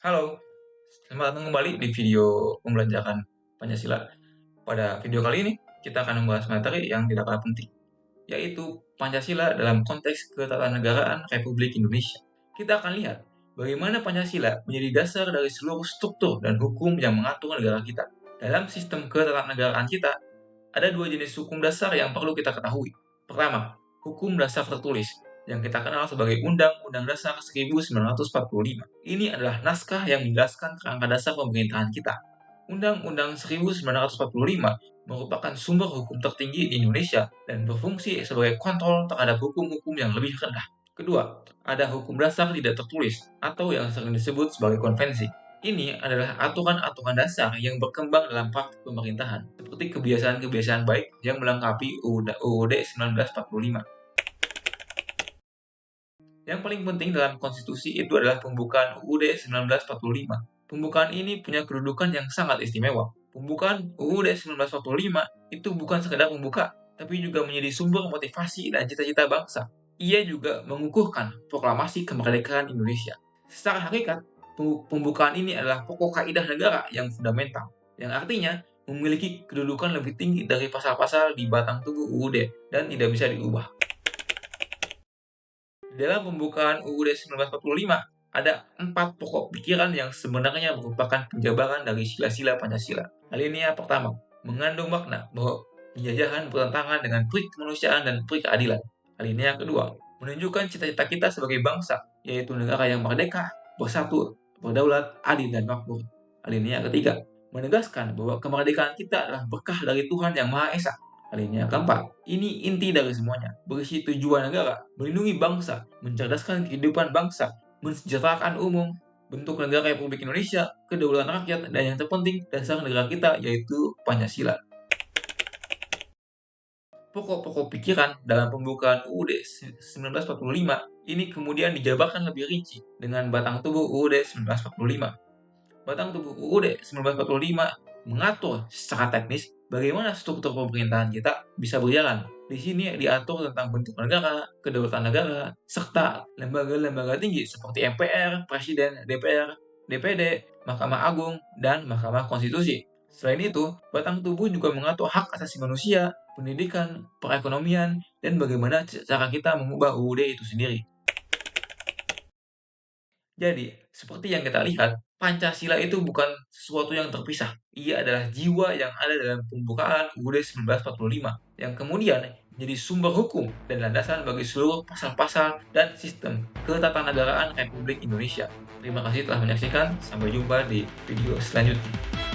Halo, selamat datang kembali di video pembelajaran Pancasila. Pada video kali ini, kita akan membahas materi yang tidak kalah penting, yaitu Pancasila dalam konteks ketatanegaraan Republik Indonesia. Kita akan lihat bagaimana Pancasila menjadi dasar dari seluruh struktur dan hukum yang mengatur negara kita. Dalam sistem ketatanegaraan kita, ada dua jenis hukum dasar yang perlu kita ketahui. Pertama, hukum dasar tertulis, yang kita kenal sebagai Undang-Undang Dasar 1945. Ini adalah naskah yang menjelaskan kerangka dasar pemerintahan kita. Undang-Undang 1945 merupakan sumber hukum tertinggi di Indonesia dan berfungsi sebagai kontrol terhadap hukum-hukum yang lebih rendah. Kedua, ada hukum dasar tidak tertulis atau yang sering disebut sebagai konvensi. Ini adalah aturan-aturan dasar yang berkembang dalam praktik pemerintahan, seperti kebiasaan-kebiasaan baik yang melengkapi UUD 1945. Yang paling penting dalam konstitusi itu adalah pembukaan UUD 1945. Pembukaan ini punya kedudukan yang sangat istimewa. Pembukaan UUD 1945 itu bukan sekedar membuka, tapi juga menjadi sumber motivasi dan cita-cita bangsa. Ia juga mengukuhkan proklamasi kemerdekaan Indonesia. Secara hakikat, pembukaan ini adalah pokok kaidah negara yang fundamental, yang artinya memiliki kedudukan lebih tinggi dari pasal-pasal di batang tubuh UUD dan tidak bisa diubah. Dalam pembukaan UUD 1945, ada 4 pokok pikiran yang sebenarnya merupakan penjabaran dari sila-sila Pancasila. Alinea pertama, mengandung makna bahwa penjajahan bertentangan dengan peri kemanusiaan dan peri keadilan. Alinea kedua, menunjukkan cita-cita kita sebagai bangsa, yaitu negara yang merdeka, bersatu, berdaulat, adil, dan makmur. Alinea ketiga, menegaskan bahwa kemerdekaan kita adalah berkah dari Tuhan Yang Maha Esa. Alinea keempat, ini inti dari semuanya, berisi tujuan negara, melindungi bangsa, mencerdaskan kehidupan bangsa, mensejahterakan umum, bentuk negara Republik Indonesia, kedaulatan rakyat, dan yang terpenting, dasar negara kita, yaitu Pancasila. Pokok-pokok pikiran dalam pembukaan UUD 1945 ini kemudian dijabarkan lebih rinci dengan batang tubuh UUD 1945. Batang tubuh UUD 1945 mengatur secara teknis bagaimana struktur pemerintahan kita bisa berjalan. Di sini diatur tentang bentuk negara, kedaulatan negara, serta lembaga-lembaga tinggi seperti MPR, Presiden, DPR, DPD, Mahkamah Agung, dan Mahkamah Konstitusi. Selain itu, batang tubuh juga mengatur hak asasi manusia, pendidikan, perekonomian, dan bagaimana cara kita mengubah UUD itu sendiri. Jadi, seperti yang kita lihat, Pancasila itu bukan sesuatu yang terpisah. Ia adalah jiwa yang ada dalam pembukaan UUD 1945, yang kemudian menjadi sumber hukum dan landasan bagi seluruh pasal-pasal dan sistem ketatanegaraan Republik Indonesia. Terima kasih telah menyaksikan, sampai jumpa di video selanjutnya.